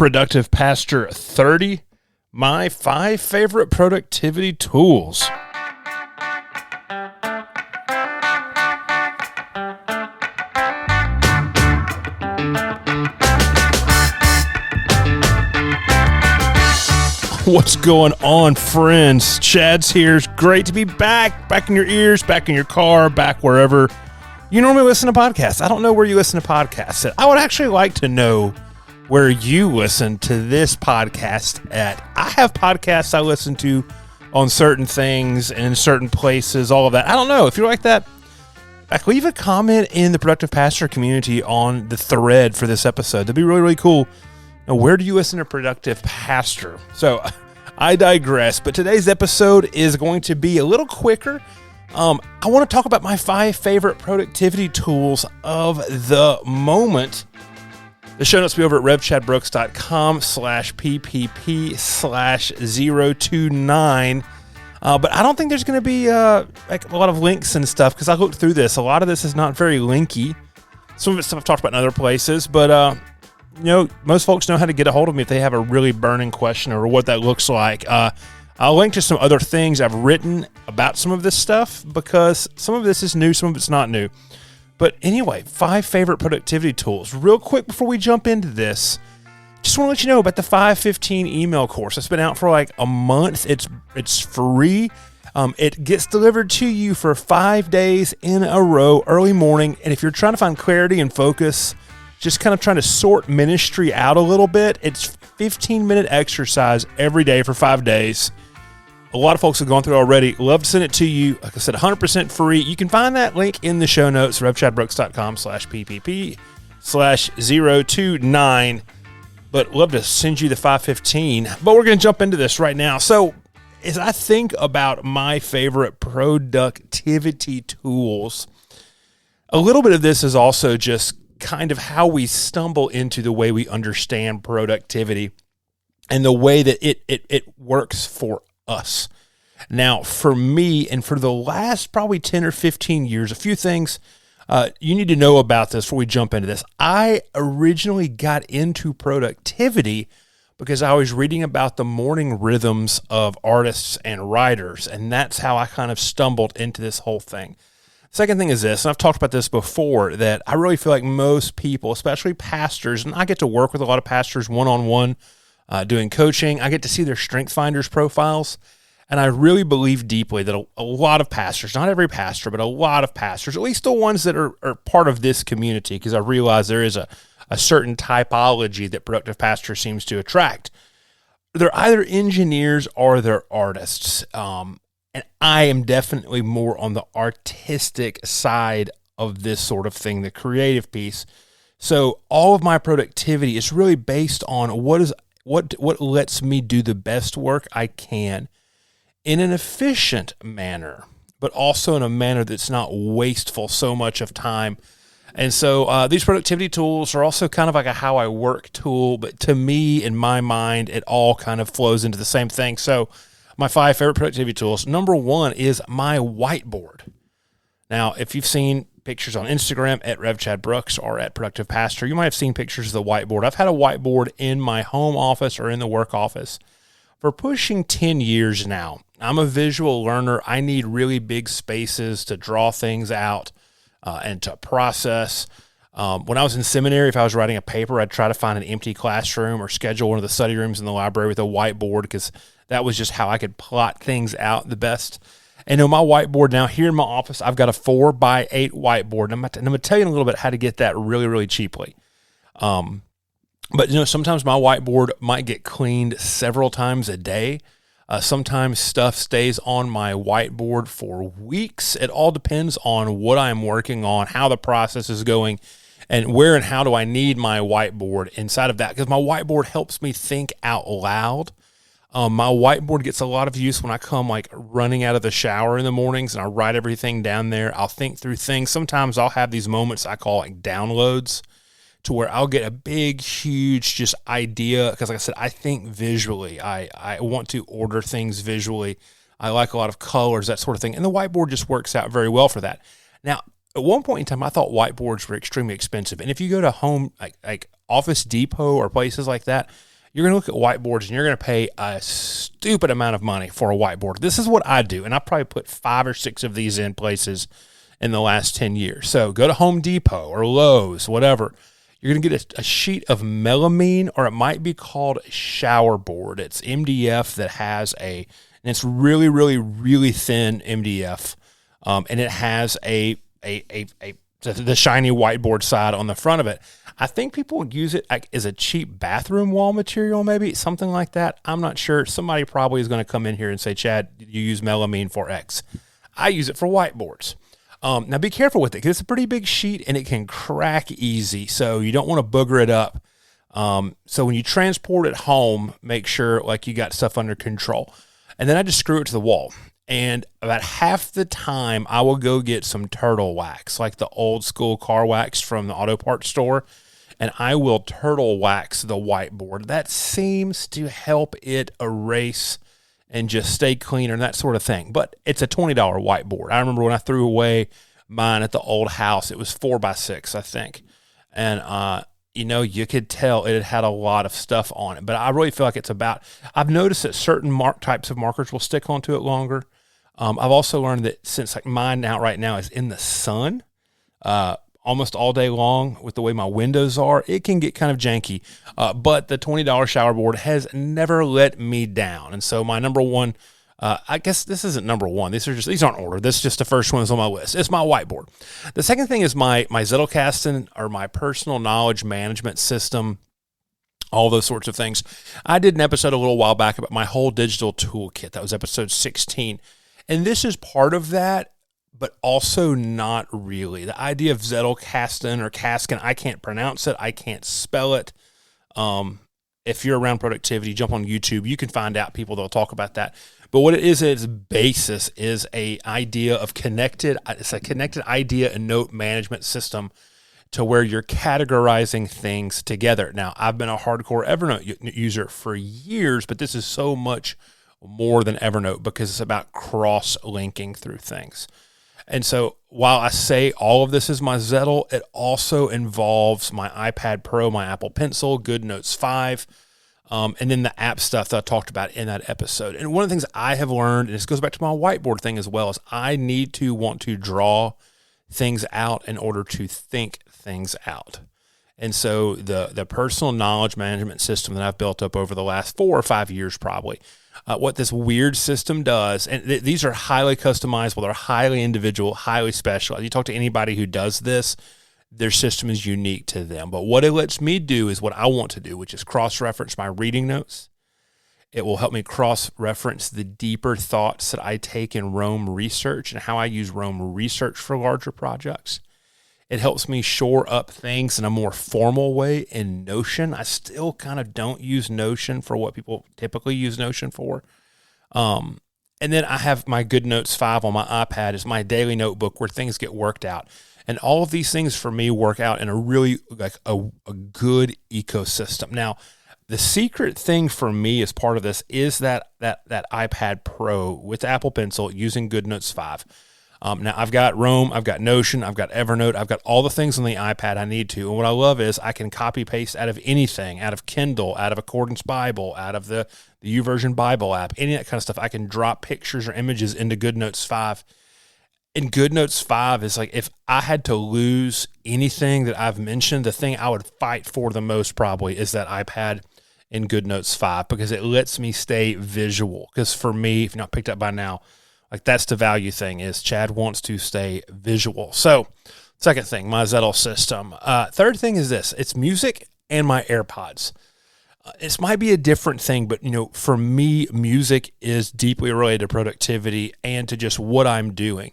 Productive Pastor 30, my 5 favorite productivity tools. What's going on, friends? Chad's here. It's great to be back in your ears, back in your car, back wherever you normally listen to podcasts. I don't know where you listen to podcasts. I would actually like to know where you listen to this podcast at. I have podcasts I listen to on certain things and in certain places, all of that. I don't know. If you're like that, leave a comment in the Productive Pastor community on the thread for this episode. That'd be really, really cool. Now, where do you listen to Productive Pastor? So I digress, but today's episode is going to be a little quicker. I want to talk about my 5 favorite productivity tools of the moment. The show notes will be over at revchadbrooks.com/PPP/029. But I don't think there's going to be a lot of links and stuff because I looked through this. A lot of this is not very linky. Some of it's stuff I've talked about in other places, but most folks know how to get a hold of me if they have a really burning question or what that looks like. I'll link to some other things I've written about some of this stuff because some of this is new, some of it's not new. But anyway, 5 favorite productivity tools. Real quick before we jump into this, just want to let you know about the 515 email course. It's been out for like a month. It's free. It gets delivered to you for 5 days in a row, early morning. And if you're trying to find clarity and focus, just kind of trying to sort ministry out a little bit, it's 15-minute exercise every day for 5 days. A lot of folks have gone through it already. Love to send it to you. Like I said, 100% free. You can find that link in the show notes, revchadbrooks.com/PPP/029. But love to send you the 515. But we're going to jump into this right now. So as I think about my favorite productivity tools, a little bit of this is also just kind of how we stumble into the way we understand productivity and the way that it works for us. Now, for me, and for the last probably 10 or 15 years, a few things you need to know about this before we jump into this. I originally got into productivity because I was reading about the morning rhythms of artists and writers, and that's how I kind of stumbled into this whole thing. Second thing is this, and I've talked about this before, that I really feel like most people, especially pastors, and I get to work with a lot of pastors one-on-one doing coaching. I get to see their Strength Finders profiles, and I really believe deeply that a lot of pastors, not every pastor, but a lot of pastors, at least the ones that are part of this community, because I realize there is a certain typology that Productive Pastor seems to attract. They're either engineers or they're artists. And I am definitely more on the artistic side of this sort of thing, the creative piece. So all of my productivity is really based on what lets me do the best work I can in an efficient manner, but also in a manner that's not wasteful so much of time. And so these productivity tools are also kind of like a how I work tool, but to me, in my mind, it all kind of flows into the same thing. So my 5 favorite productivity tools. Number 1 is my whiteboard. Now, if you've seen pictures on Instagram at revchadbrooks or at Productive Pastor, you might have seen pictures of the whiteboard. I've had a whiteboard in my home office or in the work office for pushing 10 years now. I'm a visual learner. I need really big spaces to draw things out and to process. When I was in seminary, if I was writing a paper, I'd try to find an empty classroom or schedule one of the study rooms in the library with a whiteboard because that was just how I could plot things out the best. And on my whiteboard now here in my office, I've got a 4x8 whiteboard. And I'm going to tell you in a little bit how to get that really, really cheaply. But sometimes my whiteboard might get cleaned several times a day. Sometimes stuff stays on my whiteboard for weeks. It all depends on what I'm working on, how the process is going, and where and how do I need my whiteboard inside of that. Because my whiteboard helps me think out loud. My whiteboard gets a lot of use when I come running out of the shower in the mornings and I write everything down there. I'll think through things. Sometimes I'll have these moments I call downloads to where I'll get a big, huge just idea. Because like I said, I think visually. I want to order things visually. I like a lot of colors, that sort of thing. And the whiteboard just works out very well for that. Now, at one point in time, I thought whiteboards were extremely expensive. And if you go to home, like Office Depot or places like that, you're going to look at whiteboards and you're going to pay a stupid amount of money for a whiteboard. This is what I do, and I probably put 5 or 6 of these in places in the last 10 years. So go to Home Depot or Lowe's, whatever. You're going to get a sheet of melamine, or it might be called a shower board. It's MDF that has and it's really, really, really thin MDF, and it has the shiny whiteboard side on the front of it. I think people would use it as a cheap bathroom wall material, maybe something like that. I'm not sure. Somebody probably is going to come in here and say, Chad, you use melamine for X. I use it for whiteboards. Now be careful with it because it's a pretty big sheet and it can crack easy. So you don't want to booger it up. So when you transport it home, make sure like you got stuff under control. And then I just screw it to the wall. And about half the time I will go get some turtle wax, like the old school car wax from the auto parts store. And I will turtle wax the whiteboard. That seems to help it erase and just stay cleaner and that sort of thing. But it's a $20 whiteboard. I remember when I threw away mine at the old house, it was 4x6, I think. And, you could tell it had a lot of stuff on it. But I really feel like I've noticed that certain types of markers will stick onto it longer. I've also learned that since like mine right now is in the sun, almost all day long with the way my windows are, it can get kind of janky. But the $20 shower board has never let me down. And so my number one, I guess this isn't number one. These aren't ordered. This is just the first one that's on my list. It's my whiteboard. The second thing is my Zettelkasten, or my personal knowledge management system, all those sorts of things. I did an episode a little while back about my whole digital toolkit. That was episode 16. And this is part of that, but also not really. The idea of Zettelkasten or Kaskin, I can't pronounce it. I can't spell it. If you're around productivity, jump on YouTube. You can find out people that'll talk about that. But what it is, its basis is it's a connected idea and note management system to where you're categorizing things together. Now, I've been a hardcore Evernote user for years, but this is so much more than Evernote because it's about cross-linking through things. And so while I say all of this is my Zettel, it also involves my iPad Pro, my Apple Pencil, GoodNotes 5, and then the app stuff that I talked about in that episode. And one of the things I have learned, and this goes back to my whiteboard thing as well, is I need to want to draw things out in order to think things out. And so the personal knowledge management system that I've built up over the last 4 or 5 years probably, what this weird system does, and these are highly customizable, they're highly individual, highly specialized. You talk to anybody who does this, their system is unique to them. But what it lets me do is what I want to do, which is cross-reference my reading notes. It will help me cross-reference the deeper thoughts that I take in Rome research and how I use Rome research for larger projects. It helps me shore up things in a more formal way in Notion. I still kind of don't use Notion for what people typically use Notion for. And then I have my GoodNotes 5 on my iPad as my daily notebook where things get worked out. And all of these things for me work out in a really like a good ecosystem. Now, the secret thing for me as part of this is that iPad Pro with Apple Pencil using GoodNotes 5. Now, I've got Rome, I've got Notion, I've got Evernote, I've got all the things on the iPad I need to. And what I love is I can copy paste out of anything, out of Kindle, out of Accordance Bible, out of the YouVersion Bible app, any of that kind of stuff. I can drop pictures or images into GoodNotes 5. And GoodNotes 5 is like, if I had to lose anything that I've mentioned, the thing I would fight for the most probably is that iPad in GoodNotes 5 because it lets me stay visual. Because for me, if you're not picked up by now, like that's the value thing is Chad wants to stay visual. So second thing, my Zettel system. Third thing is this. It's music and my AirPods. This might be a different thing, but for me, music is deeply related to productivity and to just what I'm doing.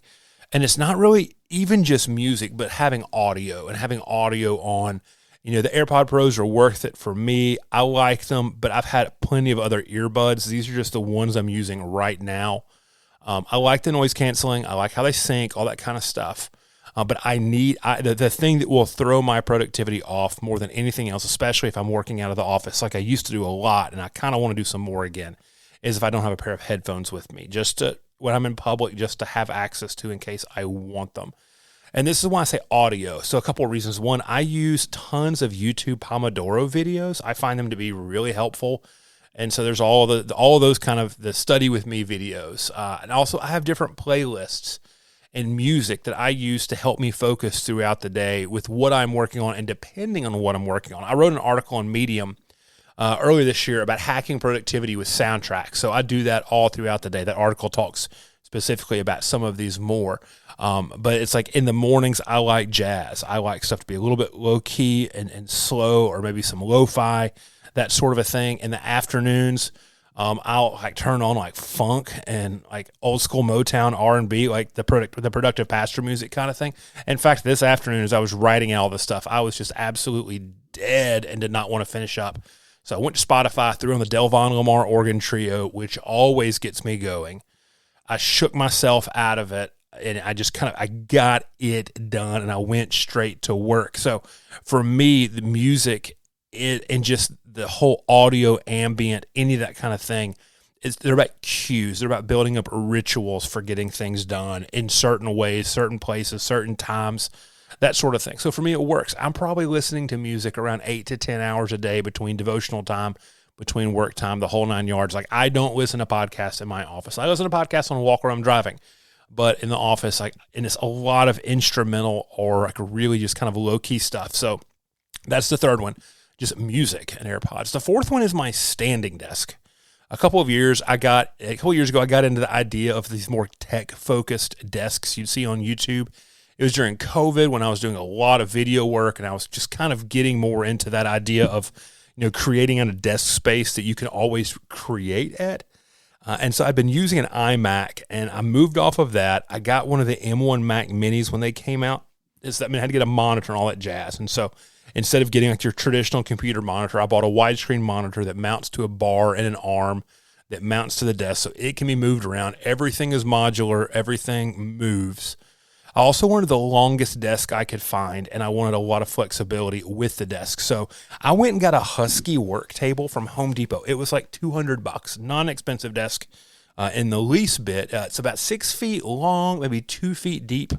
And it's not really even just music, but having audio on. The AirPod Pros are worth it for me. I like them, but I've had plenty of other earbuds. These are just the ones I'm using right now. I like the noise canceling. I like how they sync, all that kind of stuff. But the thing that will throw my productivity off more than anything else, especially if I'm working out of the office, like I used to do a lot, and I kind of want to do some more again, is if I don't have a pair of headphones with me, just to when I'm in public, just to have access to in case I want them. And this is why I say audio. So a couple of reasons. One, I use tons of YouTube Pomodoro videos. I find them to be really helpful. And so there's all of those kind of the study with me videos. And also I have different playlists and music that I use to help me focus throughout the day with what I'm working on and depending on what I'm working on. I wrote an article on Medium earlier this year about hacking productivity with soundtracks. So I do that all throughout the day. That article talks specifically about some of these more. But it's like in the mornings, I like jazz. I like stuff to be a little bit low key and slow, or maybe some lo-fi, that sort of a thing. In the afternoons, I'll like turn on like funk and like old school Motown R&B, like the productive pastor music kind of thing. In fact, this afternoon, as I was writing all this stuff, I was just absolutely dead and did not want to finish up. So I went to Spotify, threw on the Delvon Lamar organ trio, which always gets me going. I shook myself out of it, and I just I got it done, and I went straight to work. So for me, the music and just the whole audio, ambient, any of that kind of thing, they're about cues. They're about building up rituals for getting things done in certain ways, certain places, certain times, that sort of thing. So for me, it works. I'm probably listening to music around 8 to 10 hours a day between devotional time, between work time, the whole 9 yards. Like, I don't listen to podcasts in my office. I listen to podcasts on a walk where I'm driving. But in the office, and it's a lot of instrumental or like really just kind of low-key stuff. So that's the third one, just music and AirPods. The fourth one is my standing desk. A couple of years ago, I got into the idea of these more tech-focused desks you'd see on YouTube. It was during COVID when I was doing a lot of video work, and I was just kind of getting more into that idea of creating on a desk space that you can always create at. And so I've been using an iMac, and I moved off of that. I got one of the M1 Mac Minis when they came out. I had to get a monitor and all that jazz. And so instead of getting like your traditional computer monitor, I bought a widescreen monitor that mounts to a bar and an arm that mounts to the desk so it can be moved around. Everything is modular. Everything moves. I also wanted the longest desk I could find, and I wanted a lot of flexibility with the desk. So I went and got a Husky work table from Home Depot. It was like $200, non-expensive desk in the least bit. It's about 6 feet long, maybe 2 feet deep.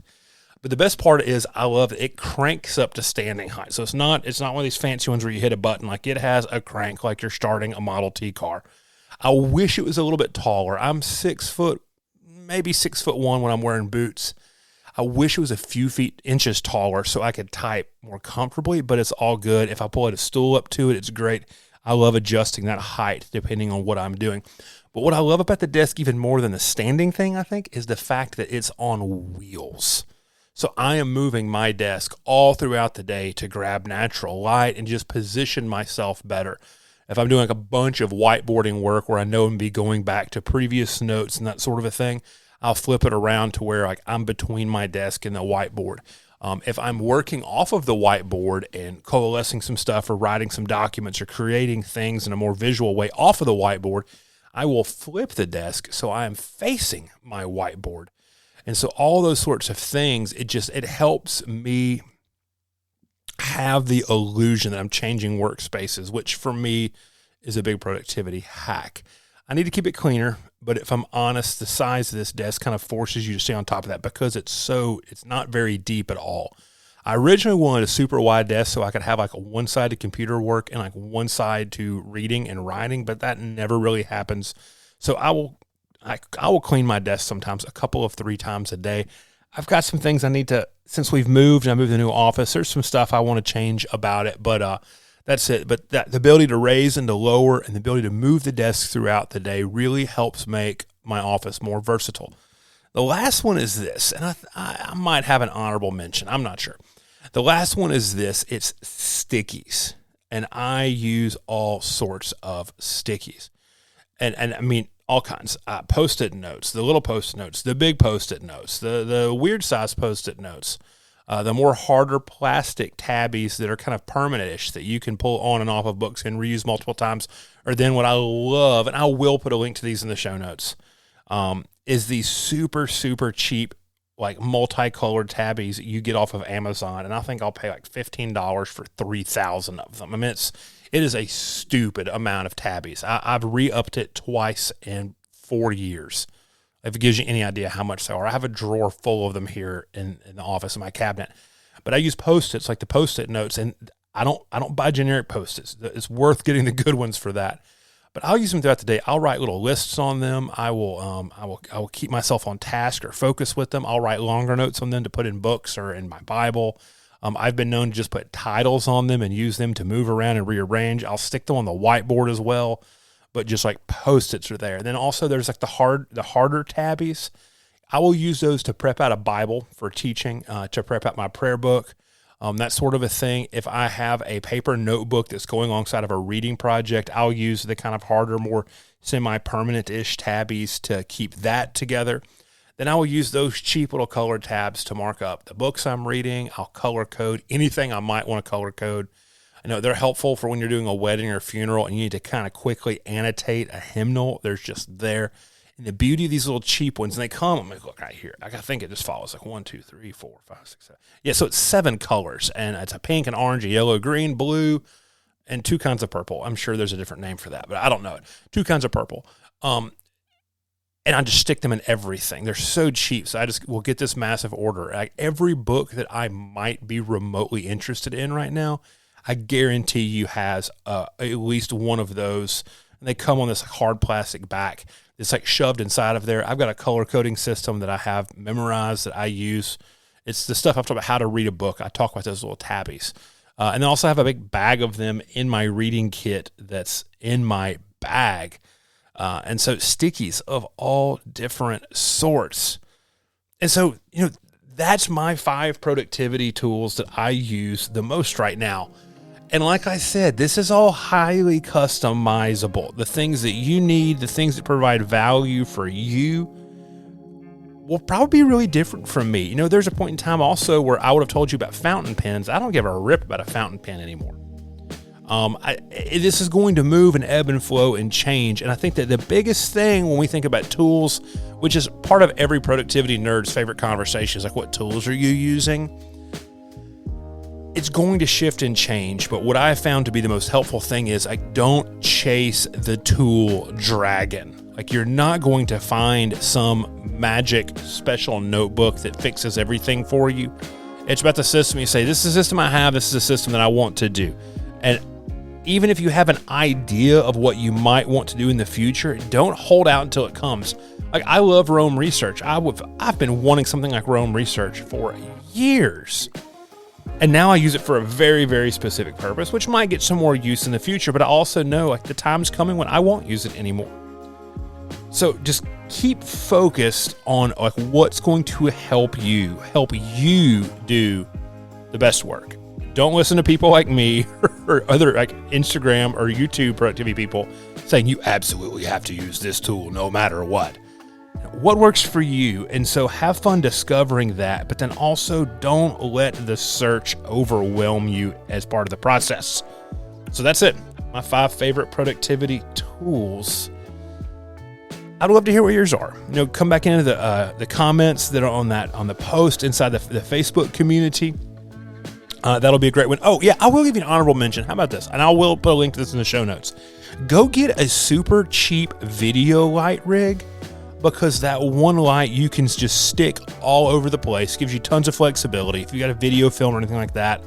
But the best part is I love it. It cranks up to standing height. So it's not one of these fancy ones where you hit a button. Like, it has a crank like you're starting a Model T car. I wish it was a little bit taller. I'm 6 foot, maybe 6'1" when I'm wearing boots. I wish it was a few inches taller so I could type more comfortably, but it's all good. If I pull a stool up to it, it's great. I love adjusting that height depending on what I'm doing. But what I love about the desk even more than the standing thing, I think, is the fact that it's on wheels. So I am moving my desk all throughout the day to grab natural light and just position myself better. If I'm doing like a bunch of whiteboarding work where I know I'm going to be going back to previous notes and that sort of a thing, I'll flip it around to where like I'm between my desk and the whiteboard. If I'm working off of the whiteboard and coalescing some stuff or writing some documents or creating things in a more visual way off of the whiteboard, I will flip the desk so I am facing my whiteboard. And so all those sorts of things, it helps me have the illusion that I'm changing workspaces, which for me is a big productivity hack. I need to keep it cleaner, but if I'm honest, the size of this desk kind of forces you to stay on top of that because it's not very deep at all. I originally wanted a super wide desk so I could have like a one side to computer work and like one side to reading and writing, but that never really happens. So I will clean my desk sometimes a couple of 3 times a day. I've got some things I need to, since we've moved and I moved to the new office, there's some stuff I want to change about it, but that's it. But the ability to raise and to lower and the ability to move the desk throughout the day really helps make my office more versatile. The last one is this, and I might have an honorable mention. I'm not sure. The last one is this. It's stickies, and I use all sorts of stickies. And I mean, all kinds. Post-it notes, the little post-it notes, the big post-it notes, the weird size post-it notes, the more harder plastic tabbies that are kind of permanent-ish that you can pull on and off of books and reuse multiple times. Or then what I love, and I will put a link to these in the show notes, is these super, super cheap, like multicolored tabbies you get off of Amazon. And I think I'll pay like $15 for 3,000 of them. I mean, it is a stupid amount of tabbies. I've re-upped it twice in 4 years if it gives you any idea how much they are. I have a drawer full of them here in the office in my cabinet. But I use Post-its, like the Post-it notes, and I don't buy generic Post-its. It's worth getting the good ones for that. But I'll use them throughout the day. I'll write little lists on them. I will keep myself on task or focus with them. I'll write longer notes on them to put in books or in my Bible. I've been known to just put titles on them and use them to move around and rearrange. I'll stick them on the whiteboard as well, but just like Post-its are there. And then also there's like the harder tabbies. I will use those to prep out a Bible for teaching, to prep out my prayer book, that sort of a thing. If I have a paper notebook that's going alongside of a reading project, I'll use the kind of harder, more semi-permanent-ish tabbies to keep that together. Then I will use those cheap little color tabs to mark up the books I'm reading. I'll color code anything I might want to color code. I know they're helpful for when you're doing a wedding or a funeral and you need to kind of quickly annotate a hymnal. There's just there. And the beauty of these little cheap ones, and they come, I'm like, look right here. I think it just follows like 1, 2, 3, 4, 5, 6, 7. Yeah, so it's 7 colors, and it's a pink, an orange, a yellow, green, blue, and 2 kinds of purple. I'm sure there's a different name for that, but I don't know it. 2 kinds of purple. And I just stick them in everything. They're so cheap, so I just will get this massive order. Like every book that I might be remotely interested in right now, I guarantee you has at least one of those. And they come on this hard plastic back. It's like shoved inside of there. I've got a color coding system that I have memorized that I use. It's the stuff I've talked about how to read a book. I talk about those little tabbies. And I also have a big bag of them in my reading kit that's in my bag. And so stickies of all different sorts. And so, that's my 5 productivity tools that I use the most right now. And like I said, this is all highly customizable. The things that you need, the things that provide value for you will probably be really different from me. There's a point in time also where I would have told you about fountain pens. I don't give a rip about a fountain pen anymore. This is going to move and ebb and flow and change. And I think that the biggest thing when we think about tools, which is part of every productivity nerd's favorite conversation, is like, what tools are you using? It's going to shift and change. But what I have found to be the most helpful thing is don't chase the tool dragon. Like you're not going to find some magic special notebook that fixes everything for you. It's about the system. You say, this is the system I have. This is the system that I want to do. And even if you have an idea of what you might want to do in the future, don't hold out until it comes. Like I love Rome Research. I've been wanting something like Rome Research for years. And now I use it for a very, very specific purpose, which might get some more use in the future, but I also know the time's coming when I won't use it anymore. So just keep focused on what's going to help you do the best work. Don't listen to people like me or other like Instagram or YouTube productivity people saying you absolutely have to use this tool no matter what. What works for you? And so have fun discovering that, but then also don't let the search overwhelm you as part of the process. So that's it. My 5 favorite productivity tools. I'd love to hear what yours are. Come back into the comments that are on the post inside the Facebook community. That'll be a great one. Oh, yeah, I will give you an honorable mention. How about this? And I will put a link to this in the show notes. Go get a super cheap video light rig, because that one light you can just stick all over the place. Gives you tons of flexibility. If you got a video film or anything like that,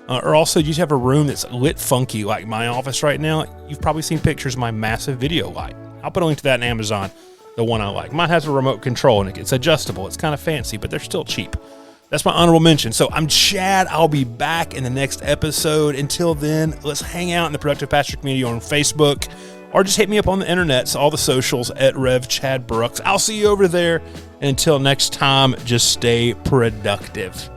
or also you just have a room that's lit funky like my office right now, you've probably seen pictures of my massive video light. I'll put a link to that in Amazon, the one I like. Mine has a remote control and it's adjustable. It's kind of fancy, but they're still cheap. That's my honorable mention. So I'm Chad. I'll be back in the next episode. Until then, let's hang out in the Productive Pastor community on Facebook, or just hit me up on the internet. So all the socials at Rev Chad Brooks. I'll see you over there. And until next time, just stay productive.